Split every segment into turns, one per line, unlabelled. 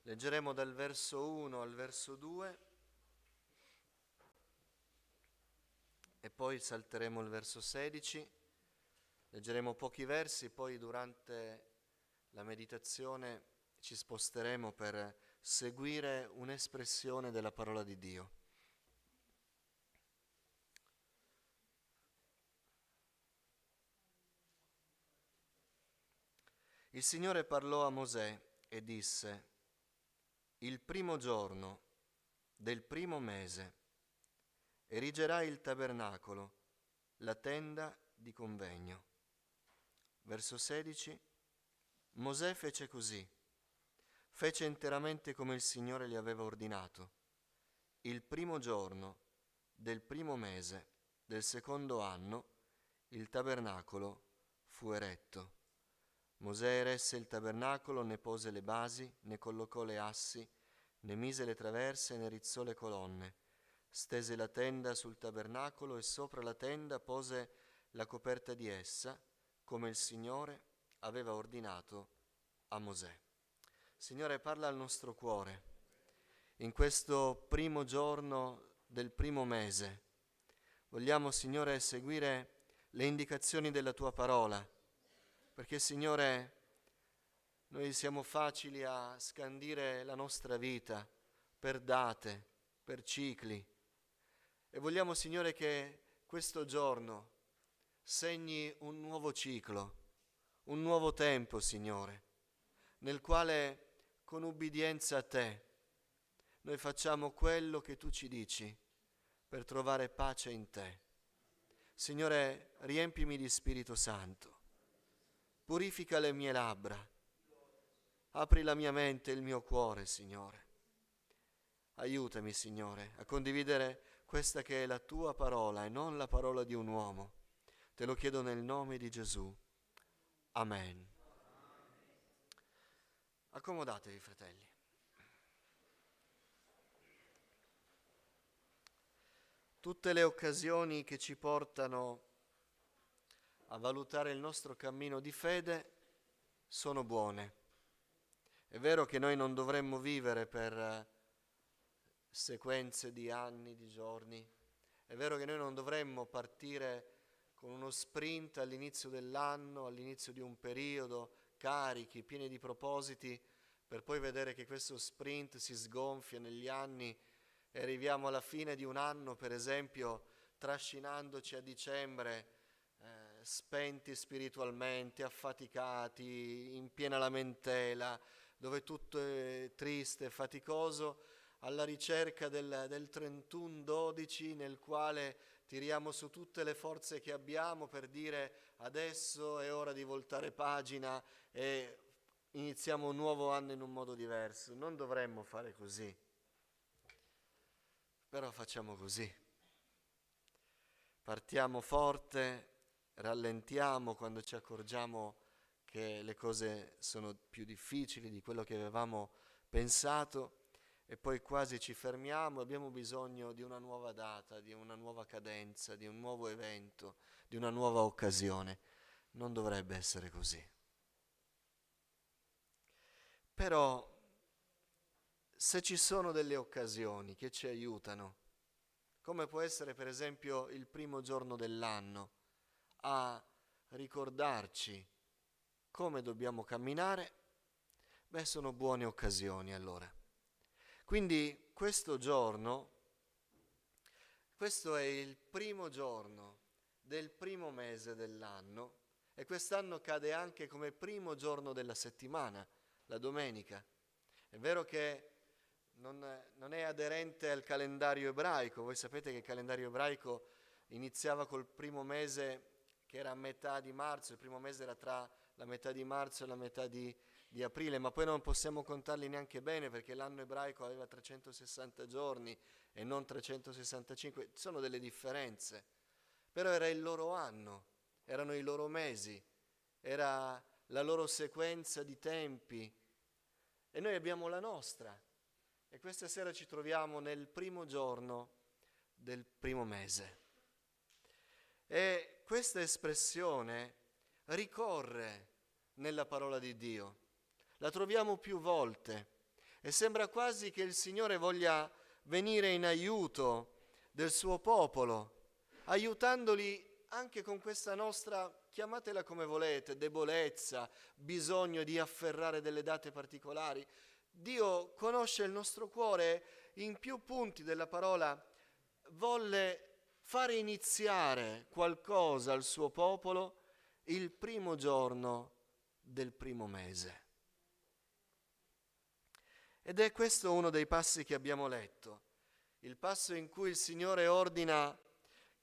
Leggeremo dal verso 1 al verso 2 e poi salteremo il verso 16. Leggeremo pochi versi, poi durante la meditazione ci sposteremo per seguire un'espressione della parola di Dio. Il Signore parlò a Mosè e disse: il primo giorno del primo mese erigerai il tabernacolo, la tenda di convegno. Verso 16. Mosè fece così. Fece interamente come il Signore gli aveva ordinato. Il primo giorno del primo mese del secondo anno il tabernacolo fu eretto. Mosè eresse il tabernacolo, ne pose le basi, ne collocò le assi, ne mise le traverse, ne rizzò le colonne. Stese la tenda sul tabernacolo e sopra la tenda pose la coperta di essa, come il Signore aveva ordinato a Mosè. Signore, parla al nostro cuore in questo primo giorno del primo mese. Vogliamo, Signore, seguire le indicazioni della Tua parola, perché, Signore, noi siamo facili a scandire la nostra vita per date, per cicli, e vogliamo, Signore, che questo giorno segni un nuovo ciclo, un nuovo tempo, Signore, nel quale con ubbidienza a Te noi facciamo quello che Tu ci dici per trovare pace in Te. Signore, riempimi di Spirito Santo, purifica le mie labbra, apri la mia mente e il mio cuore, Signore. Aiutami, Signore, a condividere questa che è la Tua parola e non la parola di un uomo. Te lo chiedo nel nome di Gesù. Amen. Accomodatevi, fratelli. Tutte le occasioni che ci portano a valutare il nostro cammino di fede sono buone. È vero che noi non dovremmo vivere per sequenze di anni, di giorni. È vero che noi non dovremmo partire con uno sprint all'inizio dell'anno, all'inizio di un periodo, carichi, pieni di propositi, per poi vedere che questo sprint si sgonfia negli anni e arriviamo alla fine di un anno, per esempio, trascinandoci a dicembre, spenti spiritualmente, affaticati, in piena lamentela, dove tutto è triste e faticoso, alla ricerca del 31-12 nel quale tiriamo su tutte le forze che abbiamo per dire adesso è ora di voltare pagina e iniziamo un nuovo anno in un modo diverso. Non dovremmo fare così, però facciamo così. Partiamo forte, rallentiamo quando ci accorgiamo che le cose sono più difficili di quello che avevamo pensato e poi quasi ci fermiamo. Abbiamo bisogno di una nuova data, di una nuova cadenza, di un nuovo evento, di una nuova occasione. Non dovrebbe essere così. Però se ci sono delle occasioni che ci aiutano, come può essere per esempio il primo giorno dell'anno, a ricordarci come dobbiamo camminare, sono buone occasioni allora. Quindi questo è il primo giorno del primo mese dell'anno e quest'anno cade anche come primo giorno della settimana, la domenica. È vero che non è aderente al calendario ebraico. Voi sapete che il calendario ebraico iniziava col primo mese che era a metà di marzo, il primo mese era tra la metà di marzo e la metà di aprile, ma poi non possiamo contarli neanche bene perché l'anno ebraico aveva 360 giorni e non 365, sono delle differenze, però era il loro anno, erano i loro mesi, era la loro sequenza di tempi e noi abbiamo la nostra. E questa sera ci troviamo nel primo giorno del primo mese. E questa espressione ricorre nella parola di Dio. La troviamo più volte. E sembra quasi che il Signore voglia venire in aiuto del suo popolo, aiutandoli anche con questa nostra, chiamatela come volete, debolezza, bisogno di afferrare delle date particolari. Dio conosce il nostro cuore, in più punti della parola volle fare iniziare qualcosa al suo popolo il primo giorno del primo mese. Ed è questo uno dei passi che abbiamo letto, il passo in cui il Signore ordina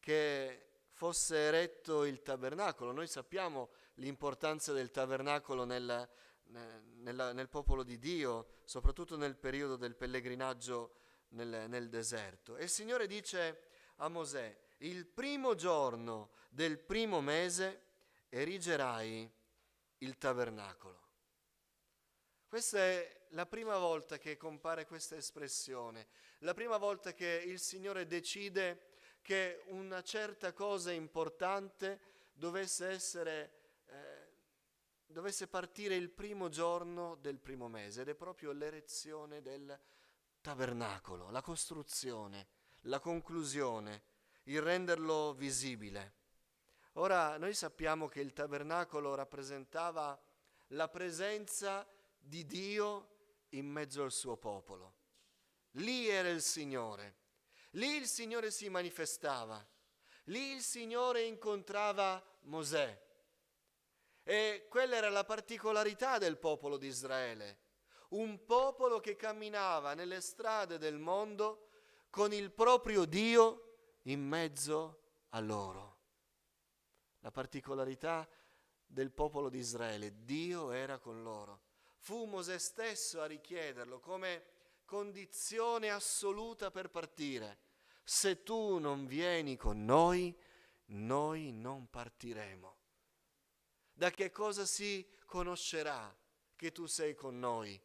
che fosse eretto il tabernacolo. Noi sappiamo l'importanza del tabernacolo nel popolo di Dio, soprattutto nel periodo del pellegrinaggio nel deserto. E il Signore dice a Mosè: il primo giorno del primo mese erigerai il tabernacolo. Questa è la prima volta che compare questa espressione, la prima volta che il Signore decide che una certa cosa importante dovesse partire il primo giorno del primo mese, ed è proprio l'erezione del tabernacolo, la costruzione, la conclusione, il renderlo visibile. Ora, noi sappiamo che il tabernacolo rappresentava la presenza di Dio in mezzo al suo popolo. Lì era il Signore, lì il Signore si manifestava, lì il Signore incontrava Mosè. E quella era la particolarità del popolo di Israele, un popolo che camminava nelle strade del mondo con il proprio Dio in mezzo a loro. La particolarità del popolo di Israele, Dio era con loro. Fu Mosè stesso a richiederlo come condizione assoluta per partire. Se tu non vieni con noi, noi non partiremo. Da che cosa si conoscerà che tu sei con noi,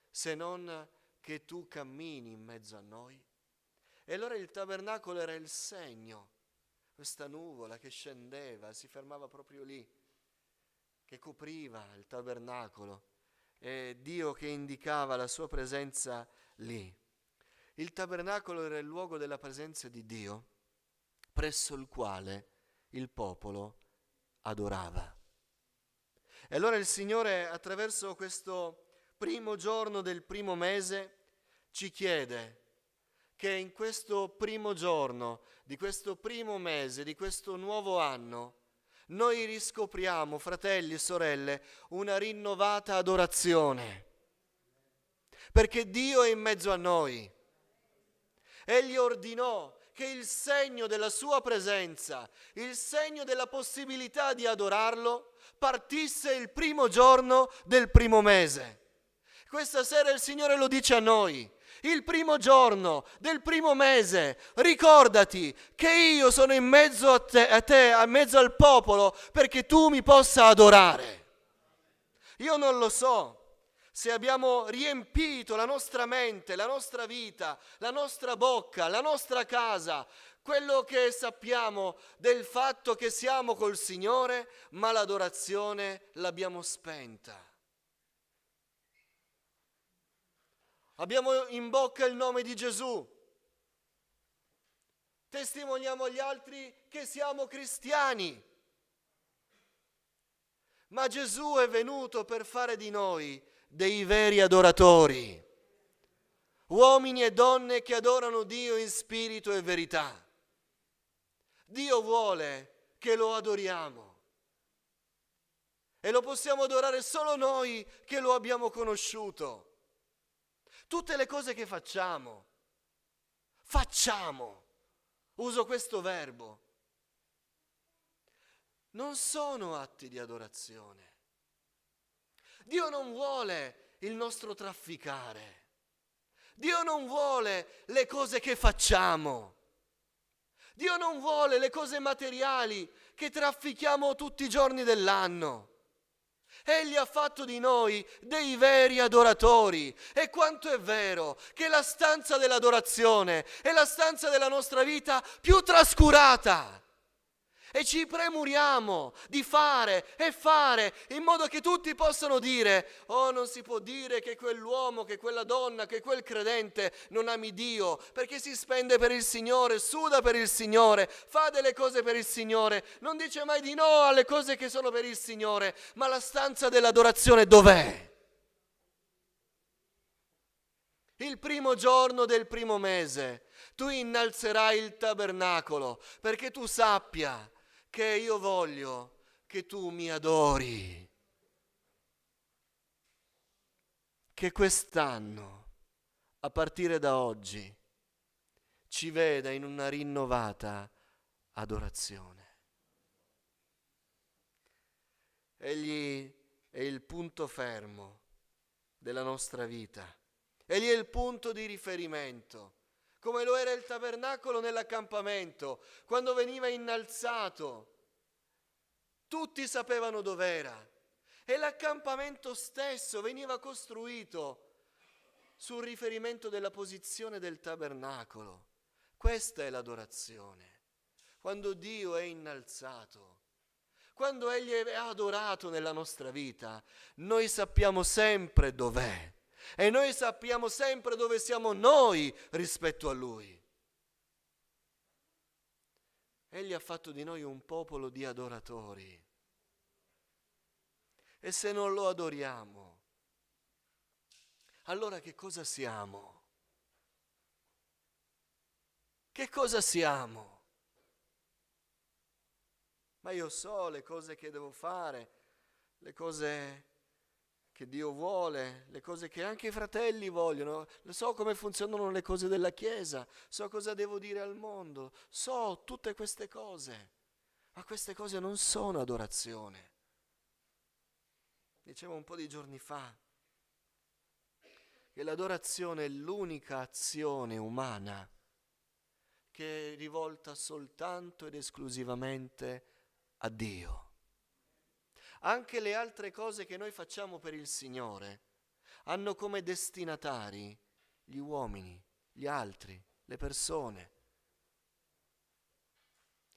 se non che tu cammini in mezzo a noi? E allora il tabernacolo era il segno, questa nuvola che scendeva, si fermava proprio lì, che copriva il tabernacolo, e Dio che indicava la sua presenza lì. Il tabernacolo era il luogo della presenza di Dio, presso il quale il popolo adorava. E allora il Signore, attraverso questo primo giorno del primo mese, ci chiede che in questo primo giorno, di questo primo mese, di questo nuovo anno, noi riscopriamo, fratelli e sorelle, una rinnovata adorazione. Perché Dio è in mezzo a noi. Egli ordinò che il segno della sua presenza, il segno della possibilità di adorarlo, partisse il primo giorno del primo mese. Questa sera il Signore lo dice a noi. Il primo giorno del primo mese, ricordati che io sono in mezzo a te, in mezzo al popolo, perché tu mi possa adorare. Io non lo so se abbiamo riempito la nostra mente, la nostra vita, la nostra bocca, la nostra casa, quello che sappiamo del fatto che siamo col Signore, ma l'adorazione l'abbiamo spenta. Abbiamo in bocca il nome di Gesù. Testimoniamo agli altri che siamo cristiani. Ma Gesù è venuto per fare di noi dei veri adoratori. Uomini e donne che adorano Dio in spirito e verità. Dio vuole che lo adoriamo. E lo possiamo adorare solo noi che lo abbiamo conosciuto. Tutte le cose che facciamo, uso questo verbo, non sono atti di adorazione. Dio non vuole il nostro trafficare. Dio non vuole le cose che facciamo. Dio non vuole le cose materiali che traffichiamo tutti i giorni dell'anno. Egli ha fatto di noi dei veri adoratori. E quanto è vero che la stanza dell'adorazione è la stanza della nostra vita più trascurata. E ci premuriamo di fare e fare in modo che tutti possano dire: oh, non si può dire che quell'uomo, che quella donna, che quel credente non ami Dio, perché si spende per il Signore, suda per il Signore, fa delle cose per il Signore, non dice mai di no alle cose che sono per il Signore. Ma la stanza dell'adorazione dov'è? Il primo giorno del primo mese tu innalzerai il tabernacolo, perché tu sappia che io voglio che tu mi adori. Che quest'anno, a partire da oggi, ci veda in una rinnovata adorazione. Egli è il punto fermo della nostra vita. Egli è il punto di riferimento, come lo era il tabernacolo nell'accampamento, quando veniva innalzato. Tutti sapevano dov'era e l'accampamento stesso veniva costruito sul riferimento della posizione del tabernacolo. Questa è l'adorazione. Quando Dio è innalzato, quando Egli è adorato nella nostra vita, noi sappiamo sempre dov'è e noi sappiamo sempre dove siamo noi rispetto a Lui. Egli ha fatto di noi un popolo di adoratori. E se non lo adoriamo, allora che cosa siamo? Che cosa siamo? Ma io so le cose che devo fare, le cose che Dio vuole, le cose che anche i fratelli vogliono, so come funzionano le cose della Chiesa, so cosa devo dire al mondo, so tutte queste cose, ma queste cose non sono adorazione. Dicevo un po' di giorni fa che l'adorazione è l'unica azione umana che è rivolta soltanto ed esclusivamente a Dio. Anche le altre cose che noi facciamo per il Signore hanno come destinatari gli uomini, gli altri, le persone.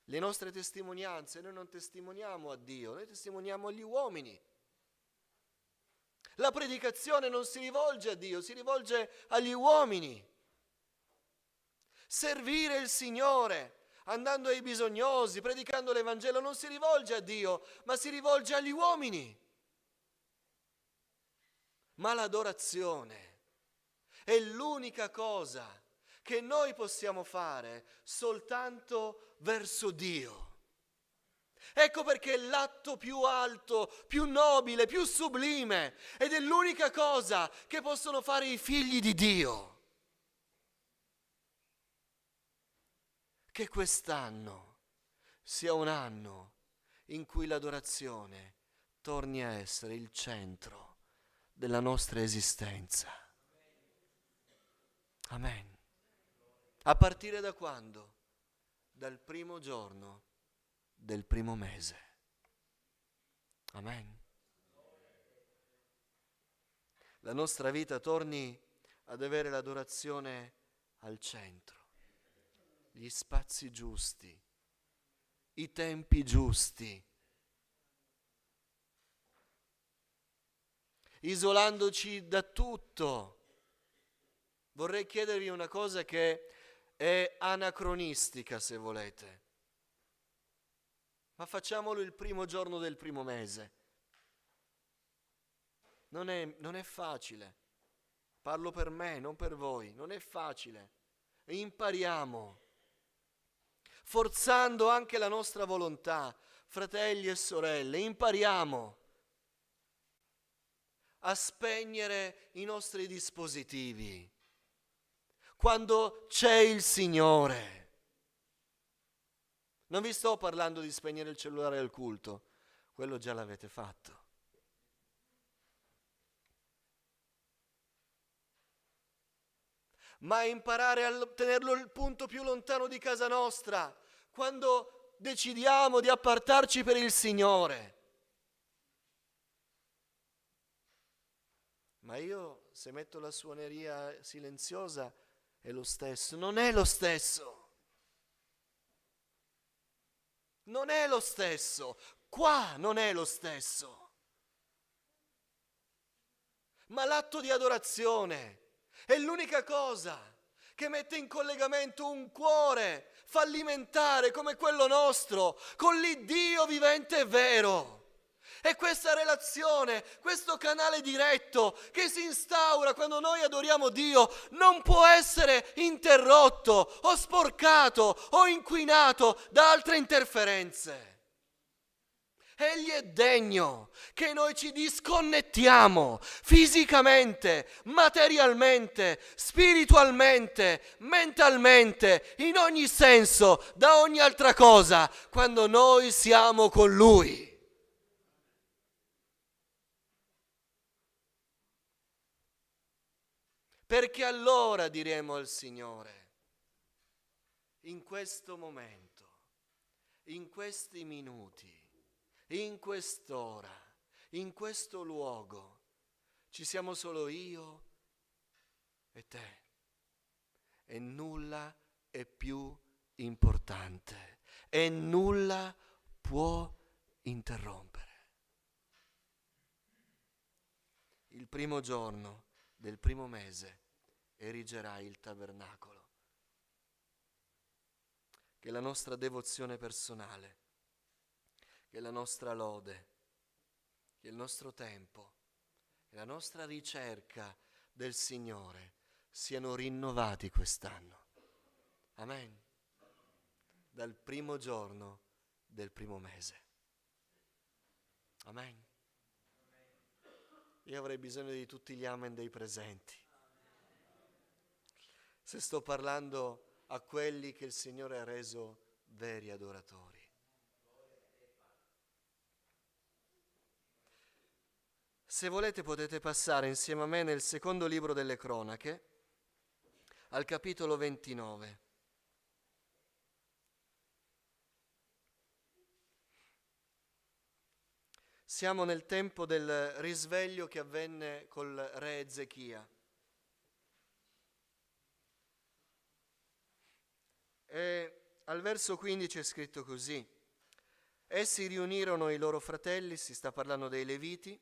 Le nostre testimonianze, noi non testimoniamo a Dio, noi testimoniamo agli uomini. La predicazione non si rivolge a Dio, si rivolge agli uomini. Servire il Signore, andando ai bisognosi, predicando l'Evangelo, non si rivolge a Dio, ma si rivolge agli uomini. Ma l'adorazione è l'unica cosa che noi possiamo fare soltanto verso Dio. Ecco perché è l'atto più alto, più nobile, più sublime, ed è l'unica cosa che possono fare i figli di Dio. Che quest'anno sia un anno in cui l'adorazione torni a essere il centro della nostra esistenza. Amen. A partire da quando? Dal primo giorno del primo mese. Amen. La nostra vita torni ad avere l'adorazione al centro, gli spazi giusti, i tempi giusti, isolandoci da tutto. Vorrei chiedervi una cosa che è anacronistica, se volete. Ma facciamolo il primo giorno del primo mese. Non è facile. Parlo per me, non per voi. Non è facile. Impariamo, forzando anche la nostra volontà, fratelli e sorelle, impariamo a spegnere i nostri dispositivi quando c'è il Signore. Non vi sto parlando di spegnere il cellulare al culto, quello già l'avete fatto. Ma imparare a tenerlo il punto più lontano di casa nostra, quando decidiamo di appartarci per il Signore. Ma io, se metto la suoneria silenziosa, è lo stesso. Non è lo stesso. Non è lo stesso, qua non è lo stesso. Ma l'atto di adorazione è l'unica cosa che mette in collegamento un cuore fallimentare come quello nostro con l'Iddio vivente e vero. E questa relazione, questo canale diretto che si instaura quando noi adoriamo Dio non può essere interrotto o sporcato o inquinato da altre interferenze. Egli è degno che noi ci disconnettiamo fisicamente, materialmente, spiritualmente, mentalmente, in ogni senso, da ogni altra cosa, quando noi siamo con Lui. Perché allora diremo al Signore, in questo momento, in questi minuti, in quest'ora, in questo luogo, ci siamo solo io e te. E nulla è più importante e nulla può interrompere. Il primo giorno del primo mese erigerai il tabernacolo. Che la nostra devozione personale, che la nostra lode, che il nostro tempo, che la nostra ricerca del Signore siano rinnovati quest'anno. Amen. Dal primo giorno del primo mese. Amen. Io avrei bisogno di tutti gli amen dei presenti. Se sto parlando a quelli che il Signore ha reso veri adoratori. Se volete potete passare insieme a me nel secondo libro delle Cronache, al capitolo 29. Siamo nel tempo del risveglio che avvenne col re Ezechia. E al verso 15 è scritto così: essi riunirono i loro fratelli, si sta parlando dei Leviti,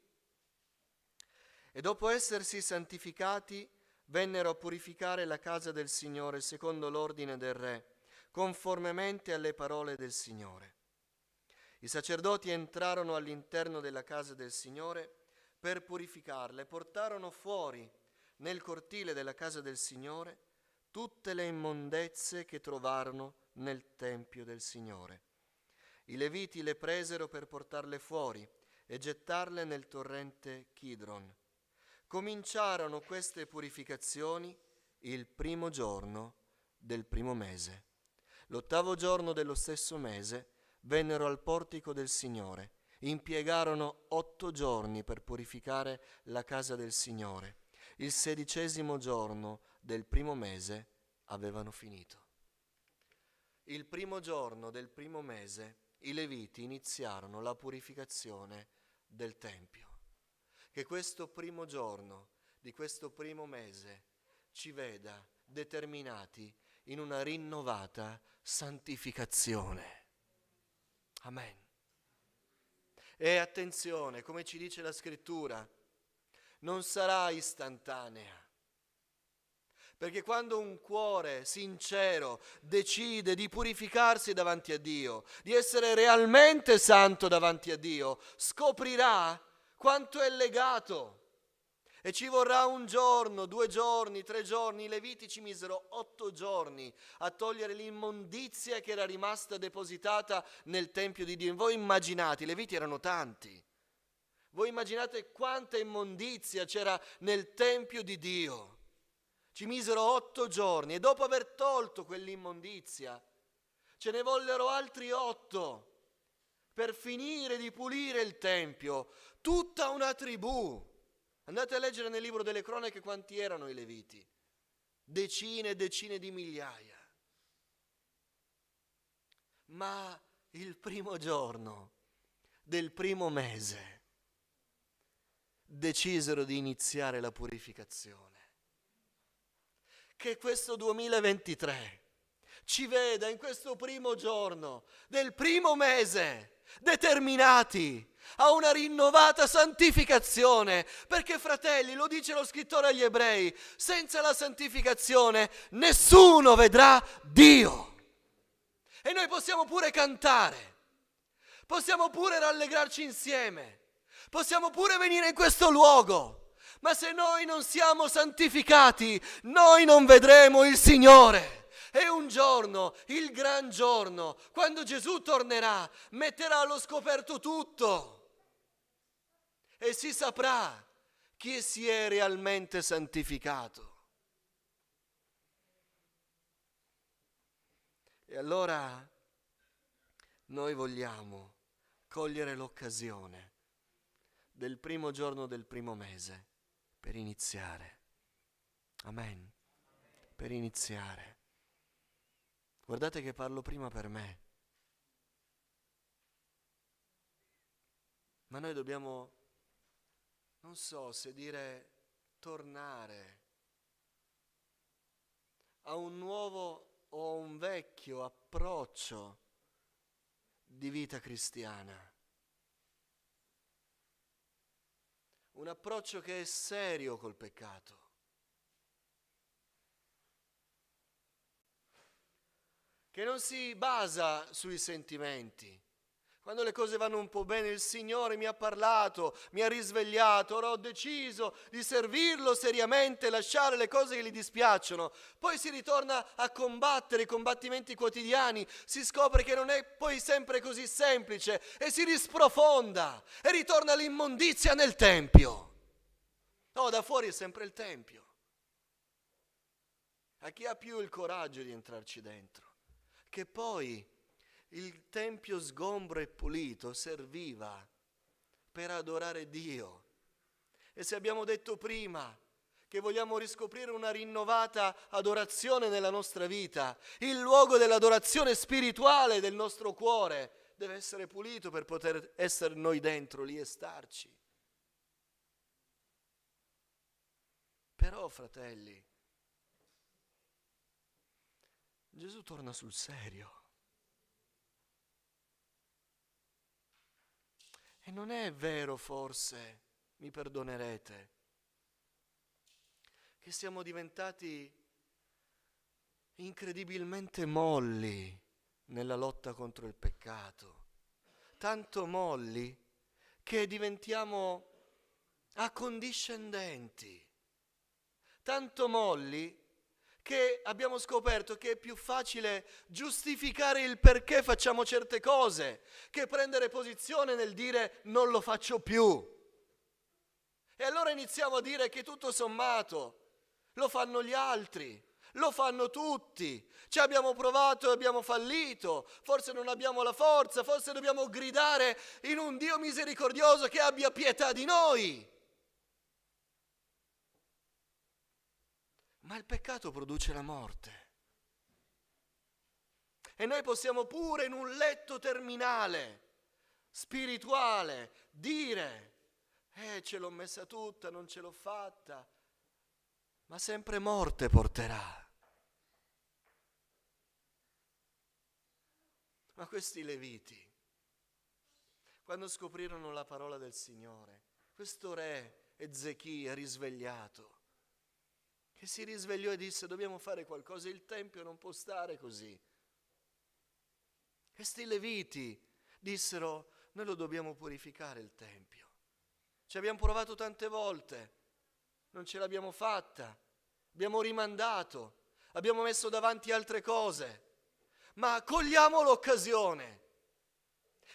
e dopo essersi santificati vennero a purificare la casa del Signore secondo l'ordine del re, conformemente alle parole del Signore. I sacerdoti entrarono all'interno della casa del Signore per purificarla e portarono fuori nel cortile della casa del Signore tutte le immondezze che trovarono nel tempio del Signore. I Leviti le presero per portarle fuori e gettarle nel torrente Kidron. Cominciarono queste purificazioni il primo giorno del primo mese. L'8° giorno dello stesso mese vennero al portico del Signore. Impiegarono 8 giorni per purificare la casa del Signore. Il 16° giorno del primo mese avevano finito. Il primo giorno del primo mese i Leviti iniziarono la purificazione del Tempio. Che questo primo giorno di questo primo mese ci veda determinati in una rinnovata santificazione. Amen. E attenzione, come ci dice la Scrittura, non sarà istantanea. Perché quando un cuore sincero decide di purificarsi davanti a Dio, di essere realmente santo davanti a Dio, scoprirà quanto è legato. E ci vorrà 1 giorno, 2 giorni, 3 giorni. I Leviti ci misero 8 giorni a togliere l'immondizia che era rimasta depositata nel Tempio di Dio. Voi immaginate, i Leviti erano tanti. Voi immaginate quanta immondizia c'era nel Tempio di Dio. Ci misero 8 giorni e dopo aver tolto quell'immondizia ce ne vollero altri 8 per finire di pulire il Tempio. Tutta una tribù. Andate a leggere nel libro delle Cronache quanti erano i Leviti. Decine e decine di migliaia. Ma il primo giorno del primo mese decisero di iniziare la purificazione. Che questo 2023 ci veda in questo primo giorno del primo mese determinati a una rinnovata santificazione, perché fratelli, lo dice lo scrittore agli Ebrei, senza la santificazione nessuno vedrà Dio. E noi possiamo pure cantare, possiamo pure rallegrarci insieme, possiamo pure venire in questo luogo, ma se noi non siamo santificati, noi non vedremo il Signore. E un giorno, il gran giorno, quando Gesù tornerà, metterà allo scoperto tutto e si saprà chi si è realmente santificato. E allora noi vogliamo cogliere l'occasione del primo giorno del primo mese per iniziare. Amen. Per iniziare. Guardate che parlo prima per me. Ma noi dobbiamo, non so se dire, tornare a un nuovo o a un vecchio approccio di vita cristiana. Un approccio che è serio col peccato. Che non si basa sui sentimenti. Quando le cose vanno un po' bene, il Signore mi ha parlato, mi ha risvegliato, ora ho deciso di servirlo seriamente, lasciare le cose che gli dispiacciono. Poi si ritorna a combattere i combattimenti quotidiani, si scopre che non è poi sempre così semplice e si risprofonda e ritorna l'immondizia nel tempio. No, da fuori è sempre il tempio. A chi ha più il coraggio di entrarci dentro? Che poi il tempio sgombro e pulito serviva per adorare Dio. E se abbiamo detto prima che vogliamo riscoprire una rinnovata adorazione nella nostra vita, il luogo dell'adorazione spirituale del nostro cuore deve essere pulito per poter essere noi dentro lì e starci. Però, fratelli, Gesù torna sul serio. E non è vero, forse, mi perdonerete, che siamo diventati incredibilmente molli nella lotta contro il peccato. Tanto molli che diventiamo accondiscendenti. Tanto molli che abbiamo scoperto che è più facile giustificare il perché facciamo certe cose che prendere posizione nel dire non lo faccio più. E allora iniziamo a dire che tutto sommato lo fanno gli altri, lo fanno tutti, ci abbiamo provato e abbiamo fallito, forse non abbiamo la forza, forse dobbiamo gridare in un Dio misericordioso che abbia pietà di noi. Ma il peccato produce la morte. E noi possiamo pure in un letto terminale, spirituale, dire, ce l'ho messa tutta, non ce l'ho fatta, ma sempre morte porterà. Ma questi leviti, quando scoprirono la parola del Signore, questo re Ezechia risvegliato, che si risvegliò e disse dobbiamo fare qualcosa, il tempio non può stare così. Questi leviti dissero noi lo dobbiamo purificare il tempio. Ci abbiamo provato tante volte, non ce l'abbiamo fatta, abbiamo rimandato, abbiamo messo davanti altre cose, ma cogliamo l'occasione.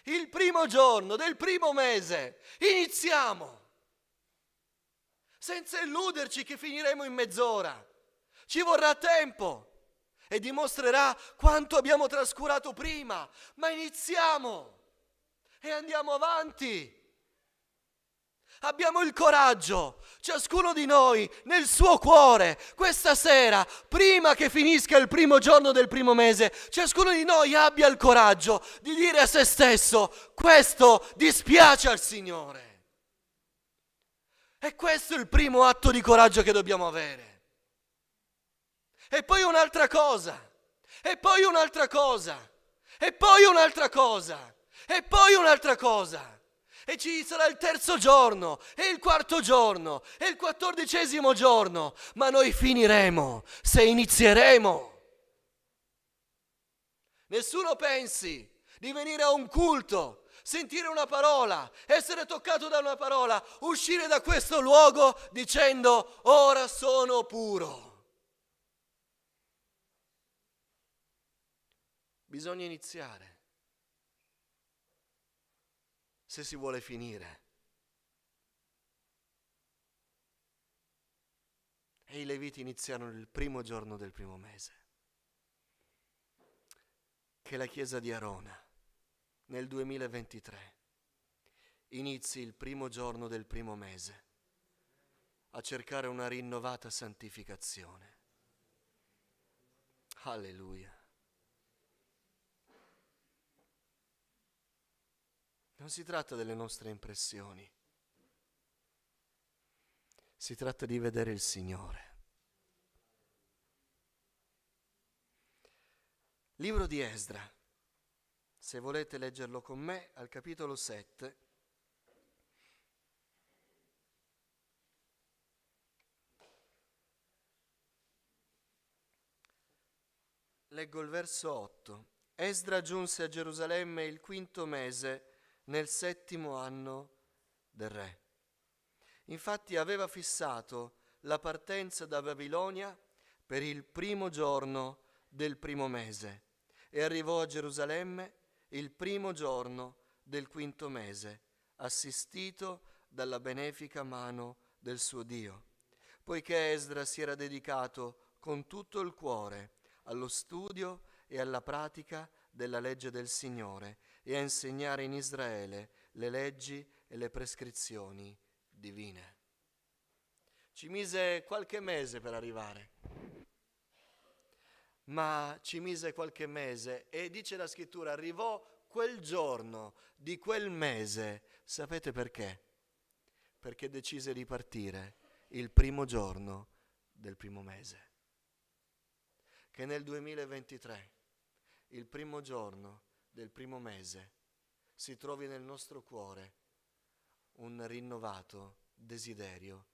Il primo giorno del primo mese iniziamo. Senza illuderci che finiremo in mezz'ora. Ci vorrà tempo e dimostrerà quanto abbiamo trascurato prima, ma iniziamo e andiamo avanti. Abbiamo il coraggio, ciascuno di noi, nel suo cuore, questa sera, prima che finisca il primo giorno del primo mese, ciascuno di noi abbia il coraggio di dire a se stesso, questo dispiace al Signore. E questo è il primo atto di coraggio che dobbiamo avere. E poi un'altra cosa, E poi un'altra cosa, e poi un'altra cosa, e poi un'altra cosa. E ci sarà il terzo giorno, e il quarto giorno, e il 14° giorno, ma noi finiremo se inizieremo. Nessuno pensi di venire a un culto, sentire una parola, essere toccato da una parola, uscire da questo luogo dicendo ora sono puro. Bisogna iniziare se si vuole finire. E i Leviti iniziarono il primo giorno del primo mese. Che la Chiesa di Arona nel 2023 inizi il primo giorno del primo mese a cercare una rinnovata santificazione. Alleluia. Non si tratta delle nostre impressioni, si tratta di vedere il Signore. Libro di Esdra, se volete leggerlo con me, al capitolo 7. Leggo il verso 8. Esdra giunse a Gerusalemme il 5° mese, nel 7° anno del re. Infatti aveva fissato la partenza da Babilonia per il primo giorno del primo mese e arrivò a Gerusalemme il primo giorno del 5° mese, assistito dalla benefica mano del suo Dio, poiché Esdra si era dedicato con tutto il cuore allo studio e alla pratica della legge del Signore e a insegnare in Israele le leggi e le prescrizioni divine. Ci mise qualche mese per arrivare, ma ci mise qualche mese e dice la scrittura, arrivò quel giorno di quel mese. Sapete perché? Perché decise di partire il primo giorno del primo mese. Che nel 2023, il primo giorno del primo mese, si trovi nel nostro cuore un rinnovato desiderio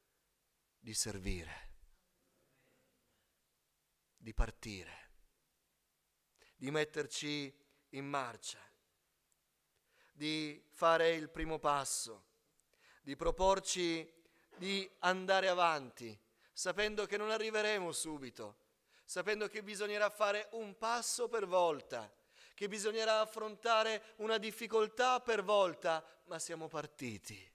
di servire, di partire, di metterci in marcia, di fare il primo passo, di proporci di andare avanti, sapendo che non arriveremo subito, sapendo che bisognerà fare un passo per volta, che bisognerà affrontare una difficoltà per volta, ma siamo partiti.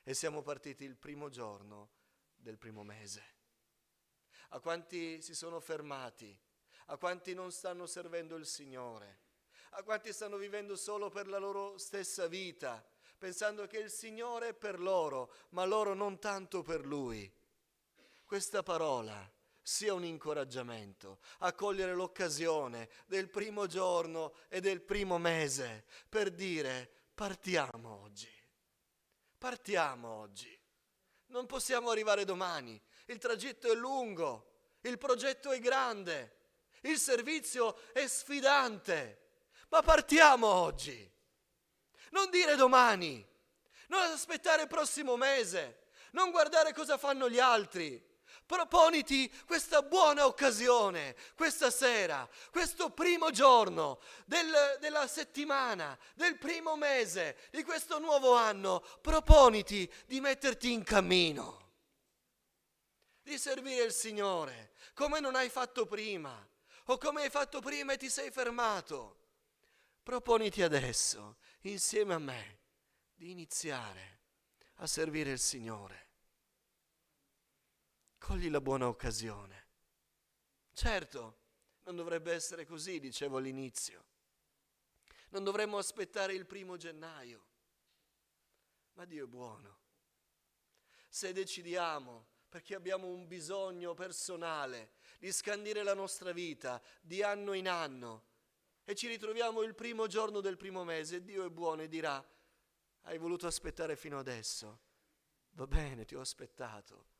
E siamo partiti il primo giorno del primo mese. A quanti si sono fermati, a quanti non stanno servendo il Signore, a quanti stanno vivendo solo per la loro stessa vita, pensando che il Signore è per loro, ma loro non tanto per Lui. Questa parola sia un incoraggiamento a cogliere l'occasione del primo giorno e del primo mese per dire partiamo oggi. Partiamo oggi. Non possiamo arrivare domani. Il tragitto è lungo, il progetto è grande, il servizio è sfidante, ma partiamo oggi. Non dire domani, non aspettare il prossimo mese, non guardare cosa fanno gli altri. Proponiti questa buona occasione, questa sera, questo primo giorno della settimana, del primo mese, di questo nuovo anno. Proponiti di metterti in cammino, di servire il Signore come non hai fatto prima, o come hai fatto prima e ti sei fermato. Proponiti adesso, insieme a me, di iniziare a servire il Signore. Cogli la buona occasione. Certo, non dovrebbe essere così, dicevo all'inizio. Non dovremmo aspettare il 1° gennaio. Ma Dio è buono. Se decidiamo, perché abbiamo un bisogno personale, di scandire la nostra vita di anno in anno, e ci ritroviamo il primo giorno del primo mese, Dio è buono e dirà, hai voluto aspettare fino adesso? Va bene, ti ho aspettato.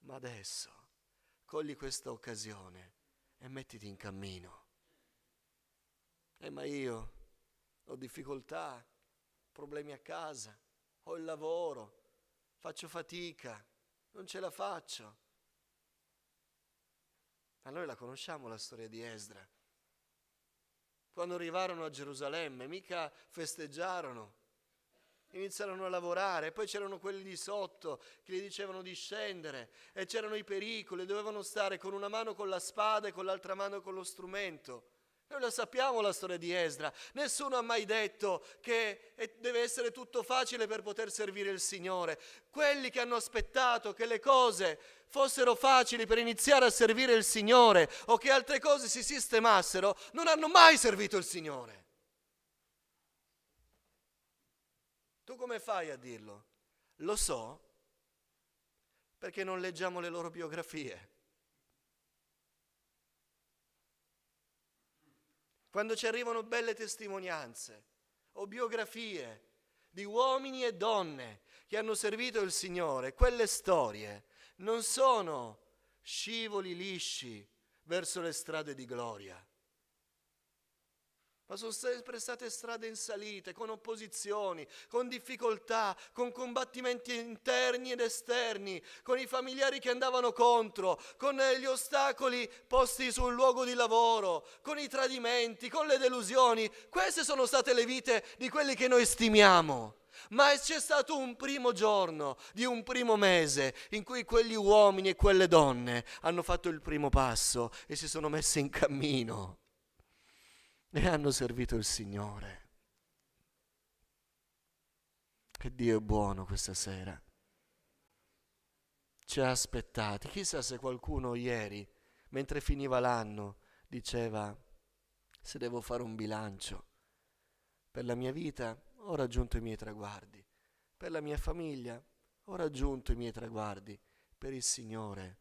Ma adesso cogli questa occasione e mettiti in cammino. Ma io ho difficoltà, problemi a casa, ho il lavoro, faccio fatica, non ce la faccio. Ma noi la conosciamo la storia di Esdra. Quando arrivarono a Gerusalemme, mica festeggiarono, iniziarono a lavorare, poi c'erano quelli di sotto che gli dicevano di scendere e c'erano i pericoli, dovevano stare con una mano con la spada e con l'altra mano con lo strumento. Noi la sappiamo la storia di Esdra, nessuno ha mai detto che deve essere tutto facile per poter servire il Signore. Quelli che hanno aspettato che le cose fossero facili per iniziare a servire il Signore o che altre cose si sistemassero, non hanno mai servito il Signore. Tu come fai a dirlo? Lo so, perché non leggiamo le loro biografie. Quando ci arrivano belle testimonianze o biografie di uomini e donne che hanno servito il Signore, quelle storie non sono scivoli lisci verso le strade di gloria, ma sono sempre state strade in salite, con opposizioni, con difficoltà, con combattimenti interni ed esterni, con i familiari che andavano contro, con gli ostacoli posti sul luogo di lavoro, con i tradimenti, con le delusioni. Queste sono state le vite di quelli che noi stimiamo. Ma c'è stato un primo giorno di un primo mese in cui quegli uomini e quelle donne hanno fatto il primo passo e si sono messi in cammino e hanno servito il Signore. Che Dio è buono questa sera. Ci ha aspettati. Chissà se qualcuno ieri, mentre finiva l'anno, diceva: se devo fare un bilancio per la mia vita, ho raggiunto i miei traguardi, per la mia famiglia ho raggiunto i miei traguardi, per il Signore.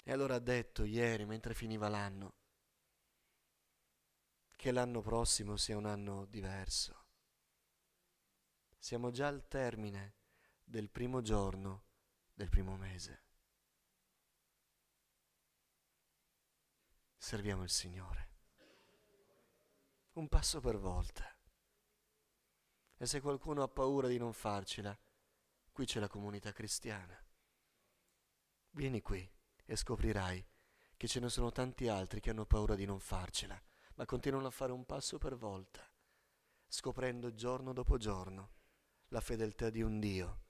E allora ha detto ieri, mentre finiva l'anno, che l'anno prossimo sia un anno diverso. Siamo già al termine del primo giorno del primo mese. Serviamo il Signore. Un passo per volta. E se qualcuno ha paura di non farcela, qui c'è la comunità cristiana. Vieni qui e scoprirai che ce ne sono tanti altri che hanno paura di non farcela, ma continuano a fare un passo per volta, scoprendo giorno dopo giorno la fedeltà di un Dio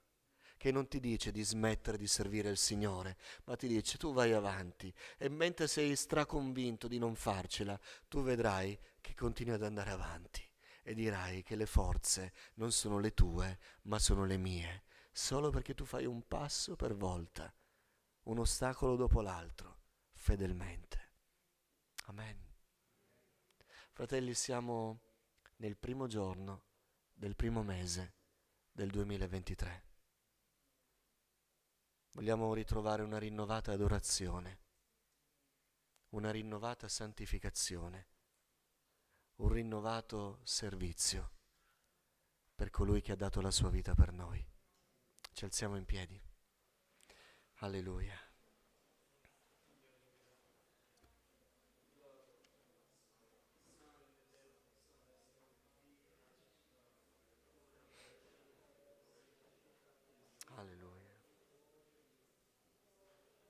che non ti dice di smettere di servire il Signore, ma ti dice: tu vai avanti, e mentre sei straconvinto di non farcela, tu vedrai che continui ad andare avanti e dirai che le forze non sono le tue, ma sono le mie, solo perché tu fai un passo per volta, un ostacolo dopo l'altro, fedelmente. Amen. Fratelli, siamo nel primo giorno del primo mese del 2023. Vogliamo ritrovare una rinnovata adorazione, una rinnovata santificazione, un rinnovato servizio per colui che ha dato la sua vita per noi. Ci alziamo in piedi. Alleluia.